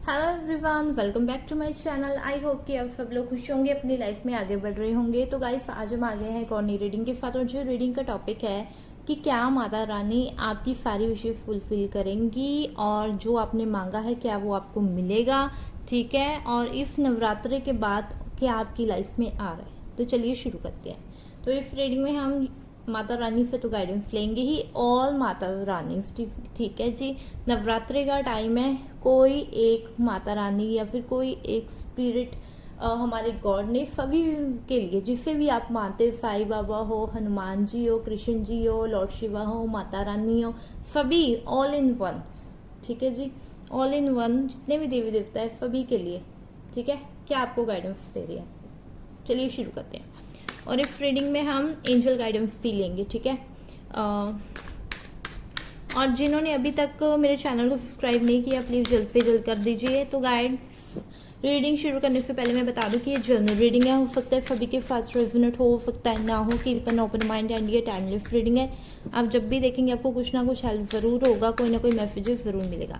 Hello everyone, welcome back to my channel. I hope कि आप सब लोग खुश होंगे, अपनी लाइफ में आगे बढ़ रहे होंगे। तो गाइस, आज हम आ गए हैं एक और नई रीडिंग के साथ। और जो रीडिंग का टॉपिक है कि क्या माता रानी आपकी सारी विशेष फुलफिल करेंगी और जो आपने मांगा है क्या वो आपको मिलेगा, ठीक है। और इस नवरात्रि के बाद क्या आपकी लाइफ में आ रहा है। तो चलिए शुरू करते हैं। तो इस रीडिंग में हम माता रानी से तो गाइडेंस लेंगे ही, ऑल माता रानी, ठीक है जी। नवरात्रि का टाइम है, कोई एक माता रानी या फिर कोई एक स्पिरिट हमारे गॉड ने सभी के लिए, जिसे भी आप मानते, साईं बाबा हो, हनुमान जी हो, कृष्ण जी हो, लॉर्ड शिवा हो, माता रानी हो, सभी ऑल इन वन, ठीक है जी। ऑल इन वन जितने भी देवी देवता है सभी के लिए, ठीक है, क्या आपको गाइडेंस दे रही है। चलिए शुरू करते हैं। और इस रीडिंग में हम एंजल गाइडेंस भी लेंगे, ठीक है। और जिन्होंने अभी तक मेरे चैनल को सब्सक्राइब नहीं किया, प्लीज़ जल्द से जल्द कर दीजिए। तो गाइड, रीडिंग शुरू करने से पहले मैं बता दूं कि ये जर्नल रीडिंग है, हो सकता है सभी के साथ रेजोनेट हो सकता है ना हो। Keep an open mind and ये टाइमलेस रीडिंग है। आप जब भी देखेंगे आपको कुछ ना कुछ हेल्प ज़रूर होगा, कोई ना कोई मैसेजेस ज़रूर मिलेगा,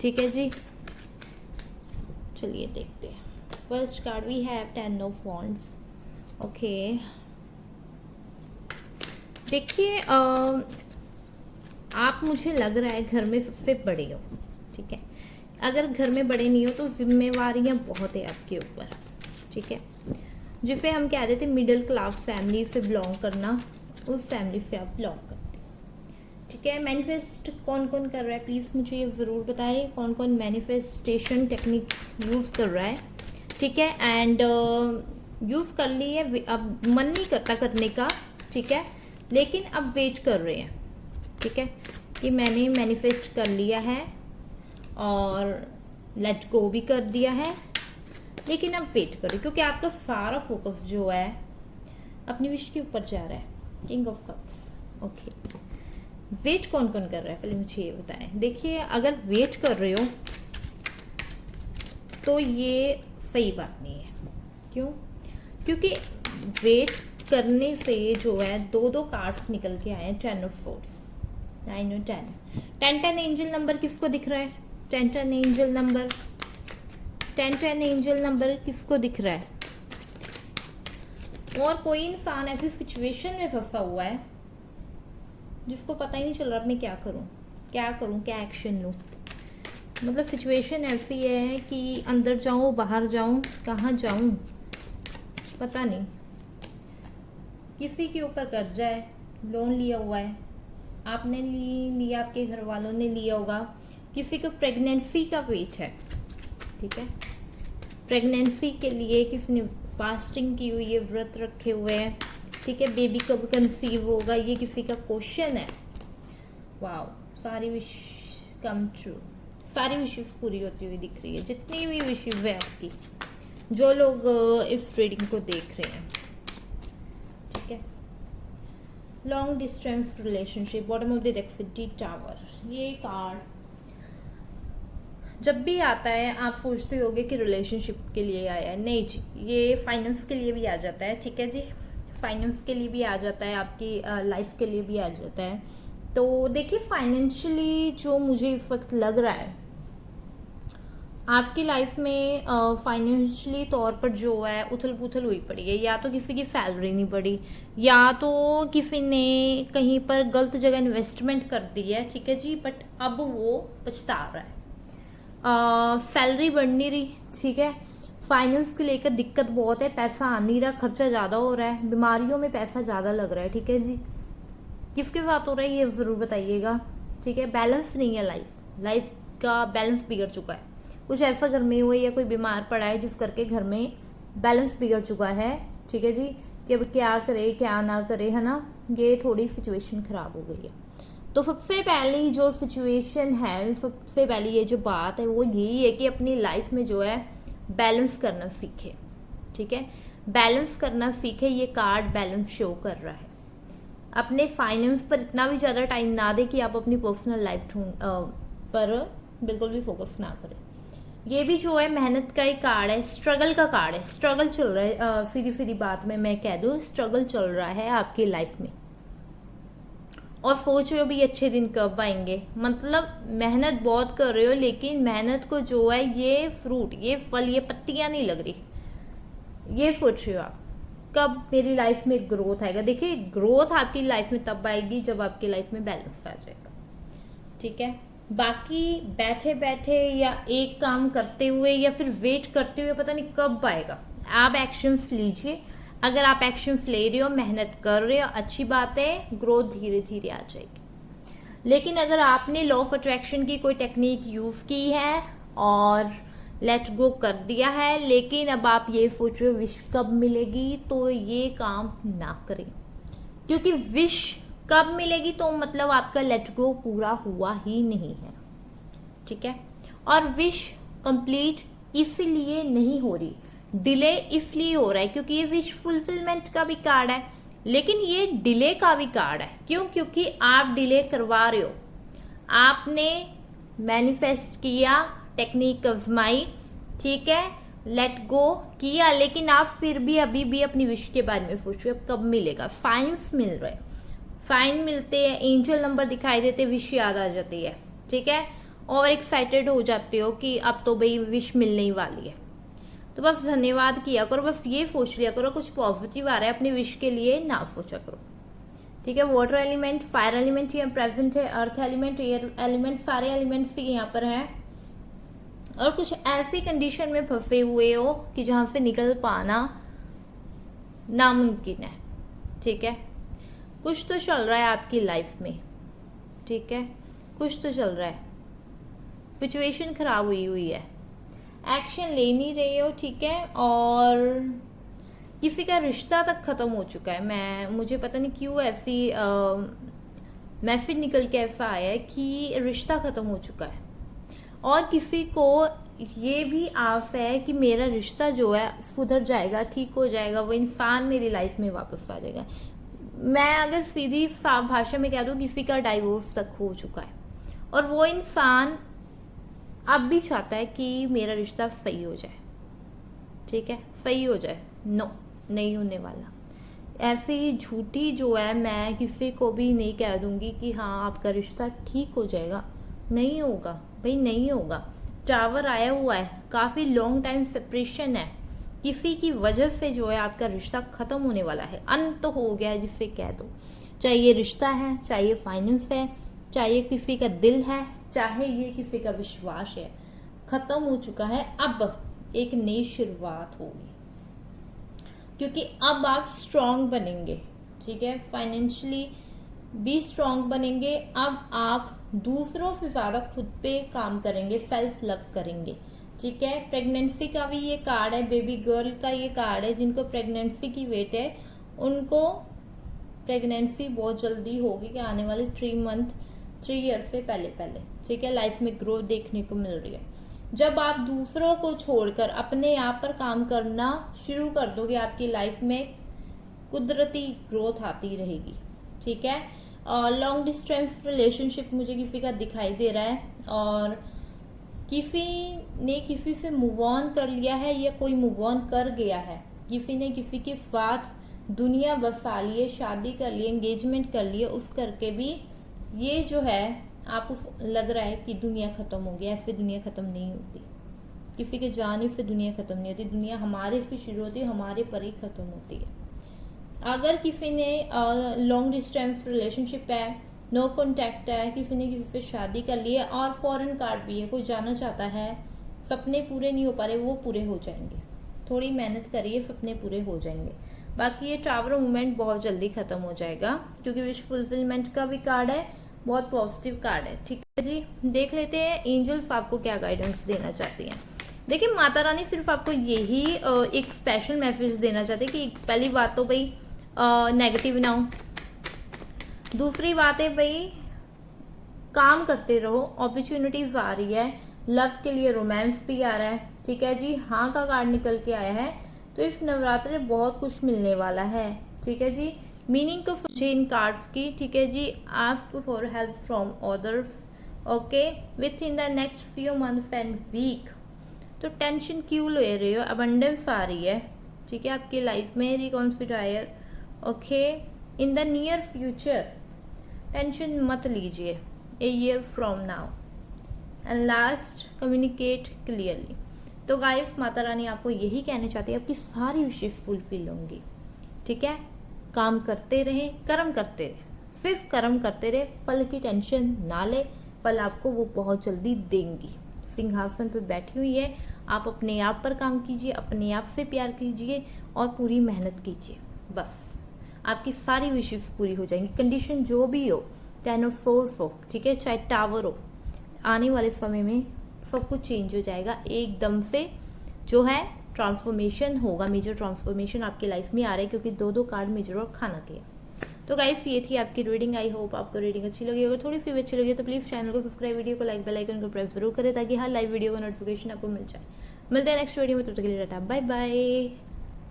ठीक है जी। चलिए देखते हैं। First card we have 10 of wands. Okay, देखिए, आप, मुझे लग रहा है घर में सबसे बड़े हो, ठीक है। अगर घर में बड़े नहीं हो तो जिम्मेवारियां बहुत है आपके ऊपर, ठीक है। जिसे हम कह देते मिडिल क्लास फैमिली से बिलोंग करना, उस फैमिली से आप बिलोंग करते, ठीक है। मैनिफेस्ट कौन कौन कर रहा है, प्लीज़ मुझे ये ज़रूर बताइए, कौन कौन मैनिफेस्टेशन टेक्निक यूज़ कर रहा है, ठीक है। एंड यूज़ कर ली है, अब मन नहीं करता करने का, ठीक है, लेकिन अब वेट कर रहे हैं, ठीक है, कि मैंने मैनिफेस्ट कर लिया है और लेट गो भी कर दिया है, लेकिन अब वेट करें क्योंकि आपका सारा फोकस जो है अपनी विश के ऊपर जा रहा है। King of cups, okay. Wait कौन कौन कर रहा है पहले मुझे ये बताएं। देखिए, अगर वेट कर रहे हो तो ये सही बात नहीं है। क्यों? क्योंकि वेट करने से जो है दो दो कार्ड्स निकल के आए हैं, 10 ऑफ सोर्ड्स, 9 और 10। 10 एंजल नंबर किसको दिख रहा है? 10 एंजल नंबर, 10 एंजल नंबर किसको दिख रहा है? और कोई इंसान ऐसी सिचुएशन में फंसा हुआ है जिसको पता ही नहीं चल रहा मैं क्या करूं, क्या करूं, क्या एक्शन लूं। मतलब सिचुएशन ऐसी है कि अंदर जाऊं, बाहर जाऊं, कहाँ जाऊं पता नहीं। किसी के ऊपर कर्जा है, लोन लिया हुआ है, आपने लिया, आपके घर वालों ने लिया होगा। किसी को प्रेगनेंसी का वेट है, ठीक है, प्रेगनेंसी के लिए किसी ने फास्टिंग की हुई है, व्रत रखे हुए हैं, ठीक है। बेबी कब कंसीव होगा ये किसी का क्वेश्चन है। वाओ, सारी विश कम ट्रू, सारी विशेष पूरी होती हुई दिख रही है, जितनी भी विशेष है आपकी, जो लोग इस रीडिंग को देख रहे हैं, ठीक है। Long distance relationship, bottom of the deck, tower. ये कार्ड जब भी आता है आप सोचते होगे कि रिलेशनशिप के लिए आया है, नहीं जी, ये फाइनेंस के लिए भी आ जाता है, ठीक है जी। फाइनेंस के लिए भी आ जाता है, आपकी लाइफ के लिए भी आ जाता है। तो देखिए, फाइनेंशियली जो मुझे इस वक्त लग रहा है आपकी लाइफ में, फाइनेंशियली तौर पर जो है उथल पुथल हुई पड़ी है। या तो किसी की सैलरी नहीं बढ़ी, या तो किसी ने कहीं पर गलत जगह इन्वेस्टमेंट कर दी है, ठीक है जी, बट अब वो पछता रहा है। सैलरी बढ़ नहीं रही, ठीक है। फाइनेंस को लेकर दिक्कत बहुत है, पैसा आ नहीं रहा, खर्चा ज़्यादा हो रहा है, बीमारियों में पैसा ज़्यादा लग रहा है, ठीक है जी। किसके साथ हो रहा है ये ज़रूर बताइएगा, ठीक है। बैलेंस नहीं है, लाइफ का बैलेंस बिगड़ चुका है। कुछ ऐसा घर में हुआ या कोई बीमार पड़ा है जिस करके घर में बैलेंस बिगड़ चुका है, ठीक है जी, कि अब क्या करे क्या ना करे, है ना। ये थोड़ी सिचुएशन खराब हो गई है। तो सबसे पहली जो सिचुएशन है, सबसे पहली ये जो बात है वो यही है कि अपनी लाइफ में जो है बैलेंस करना सीखे, ठीक है। बैलेंस करना सीखे, ये कार्ड बैलेंस शो कर रहा है। अपने फाइनेंस पर इतना भी ज़्यादा टाइम ना दे कि आप अपनी पर्सनल लाइफ पर बिल्कुल भी फोकस ना करें। ये भी जो है मेहनत का ही कार्ड है, स्ट्रगल का कार्ड है, स्ट्रगल चल रहा है। सीधी सीधी बात में मैं कह दूँ, स्ट्रगल चल रहा है आपकी लाइफ में। और सोच रहे हो भी अच्छे दिन कब आएंगे, मतलब मेहनत बहुत कर रहे हो, लेकिन मेहनत को जो है ये फ्रूट, ये फल, ये पत्तियां नहीं लग रही। ये सोच रहे हो आप कब मेरी लाइफ में ग्रोथ आएगा। देखिए ग्रोथ आपकी लाइफ में तब आएगी जब आपकी लाइफ में बैलेंस आ जाएगा, ठीक है। बाकी बैठे बैठे या एक काम करते हुए या फिर वेट करते हुए पता नहीं कब आएगा। आप एक्शंस लीजिए, अगर आप एक्शंस ले रहे हो, मेहनत कर रहे हो, अच्छी बात है, ग्रोथ धीरे धीरे आ जाएगी। लेकिन अगर आपने लॉ ऑफ अट्रैक्शन की कोई टेक्निक यूज की है और लेट गो कर दिया है, लेकिन अब आप ये सोच रहे हो विश कब मिलेगी, तो ये काम ना करें, क्योंकि विश कब मिलेगी तो मतलब आपका लेट गो पूरा हुआ ही नहीं है, ठीक है। और विश कंप्लीट इसलिए नहीं हो रही, डिले इसलिए हो रहा है क्योंकि ये विश फुलफिलमेंट का भी कार्ड है, लेकिन ये डिले का भी कार्ड है। क्यों? क्योंकि आप डिले करवा रहे हो। आपने मैनिफेस्ट किया, टेक्निक आजमाई, ठीक है, लेट गो किया, लेकिन आप फिर भी अभी भी अपनी विश के बारे में सोच रहे हो कब मिलेगा। साइंस मिल रहे हैं, साइन मिलते हैं, एंजल नंबर दिखाई देते, विश याद आ जाती है, ठीक है, और एक्साइटेड हो जाते हो कि अब तो भाई विश मिलने ही वाली है। तो बस धन्यवाद किया करो, बस ये सोच लिया करो कुछ पॉजिटिव आ रहा है, अपनी विश के लिए ना सोचा करो, ठीक है। वाटर एलिमेंट, फायर एलिमेंट यहाँ प्रेजेंट है, अर्थ एलिमेंट, एयर एलिमेंट, सारे एलिमेंट्स भी यहाँ पर है। और कुछ ऐसी कंडीशन में फंसे हुए हो कि जहां से निकल पाना नामुमकिन है, ठीक है। कुछ तो चल रहा है आपकी लाइफ में, ठीक है, कुछ तो चल रहा है, सिचुएशन खराब हुई है, एक्शन ले नहीं रहे हो, ठीक है। और किसी का रिश्ता तक खत्म हो चुका है। मुझे पता नहीं क्यों ऐसी मैसेज निकल के ऐसा आया है कि रिश्ता खत्म हो चुका है, और किसी को ये भी आस है कि मेरा रिश्ता जो है सुधर जाएगा, ठीक हो जाएगा, वो इंसान मेरी लाइफ में वापस आ जाएगा। मैं अगर सीधी साफ भाषा में कह दूं, किसी का डाइवोर्स तक हो चुका है और वो इंसान अब भी चाहता है कि मेरा रिश्ता सही हो जाए, ठीक है, सही हो जाए। नो, नहीं होने वाला। ऐसे ही झूठी जो है, मैं किसी को भी नहीं कह दूंगी कि हाँ आपका रिश्ता ठीक हो जाएगा, नहीं होगा भाई, नहीं होगा। टावर आया हुआ है, काफी लॉन्ग टाइम सेपरेशन है, किसी की वजह से जो है आपका रिश्ता खत्म होने वाला है, अंत हो गया है जिसे कह दो। चाहे ये रिश्ता है, चाहे ये फाइनेंस है, चाहे ये किसी का दिल है, चाहे ये किसी का विश्वास है, खत्म हो चुका है। अब एक नई शुरुआत होगी, क्योंकि अब आप स्ट्रांग बनेंगे, ठीक है, फाइनेंशियली भी स्ट्रांग बनेंगे। अब आप दूसरों से ज्यादा खुद पे काम करेंगे, सेल्फ लव करेंगे, ठीक है। प्रेगनेंसी का भी ये कार्ड है, बेबी गर्ल का ये कार्ड है, जिनको प्रेगनेंसी की वेट है उनको प्रेगनेंसी बहुत जल्दी होगी, कि आने वाले 3 ईयर से पहले, ठीक है। लाइफ में ग्रोथ देखने को मिल रही है। जब आप दूसरों को छोड़कर अपने आप पर काम करना शुरू कर दोगे, आपकी लाइफ में कुदरती ग्रोथ आती रहेगी, ठीक है। और लॉन्ग डिस्टेंस रिलेशनशिप मुझे किसी का दिखाई दे रहा है, और किसी ने किसी से मूव ऑन कर लिया है या कोई मूव ऑन कर गया है, किसी ने किसी के साथ दुनिया बसा लिए, शादी कर लिए, एंगेजमेंट कर लिए, उस करके भी ये जो है आपको लग रहा है कि दुनिया खत्म हो गया। ऐसे दुनिया खत्म नहीं होती, किसी के जाने से दुनिया खत्म नहीं होती, दुनिया हमारे से शुरू होती है, हमारे पर ही खत्म होती है। अगर किसी ने लॉन्ग डिस्टेंस रिलेशनशिप है, नो कॉन्टैक्ट है, किसी ने किसी से शादी कर ली है, और फॉरेन कार्ड भी है, कोई जाना चाहता है, सपने पूरे नहीं हो पा रहे, वो पूरे हो जाएंगे। थोड़ी मेहनत करिए, सपने पूरे हो जाएंगे। बाकी ये टावर मूवमेंट बहुत जल्दी खत्म हो जाएगा, क्योंकि विश फुलफिलमेंट का भी कार्ड है, बहुत पॉजिटिव कार्ड है, ठीक है जी। देख लेते हैं एंजल्स आपको क्या गाइडेंस देना चाहती हैं। देखिए माता रानी सिर्फ आपको यही एक स्पेशल मैसेज देना चाहते हैं कि पहली बात तो भाई नेगेटिव ना हो, दूसरी बात है भाई काम करते रहो, अपॉर्चुनिटीज आ रही है, लव के लिए रोमांस भी आ रहा है, ठीक है जी। हाँ का कार्ड निकल के आया है, तो इस नवरात्र में बहुत कुछ मिलने वाला है, ठीक है जी। मीनिंग तो मुझे इन कार्ड्स की, ठीक है जी। Ask for help from others, okay, within the next few months and week. तो टेंशन क्यों ले रहे हो, अबंडेंस आ रही है, ठीक है, आपकी लाइफ में reconsider, okay. In the near future tension मत लीजिए a year from now. And last, communicate clearly. तो गाइस माता रानी आपको यही कहना चाहती है, आपकी सारी विशेष फुलफिल होंगी, ठीक है। काम करते रहे, कर्म करते रहे, सिर्फ कर्म करते रहे, फल की टेंशन ना ले, फल आपको वो बहुत जल्दी देंगी। सिंहासन पर बैठी हुई है, आप अपने आप पर काम कीजिए, अपने आप से प्यार कीजिए और पूरी मेहनत कीजिए, बस आपकी सारी विशेष पूरी हो जाएंगी। कंडीशन जो भी हो, 10 ऑफ सोर्स हो, ठीक है, चाहे टावर हो, आने वाले समय में सब कुछ चेंज हो जाएगा एकदम से। जो है ट्रांसफॉर्मेशन होगा, मेजर ट्रांसफॉर्मेशन आपकी लाइफ में आ रहा है, क्योंकि दो दो कार्ड मेजर और खाना के। तो गाइस ये थी आपकी रीडिंग। आई होप आपको रीडिंग अच्छी लगी। अगर थोड़ी सी भी अच्छी लगी तो प्लीज़ चैनल को सब्सक्राइब, वीडियो को लाइक, बेल आइकन को प्रेस जरूर करें, ताकि हर लाइव वीडियो का नोटिफिकेशन आपको मिल जाए। मिलते हैं नेक्स्ट वीडियो में, तब तक के लिए टाटा, बाय बाय।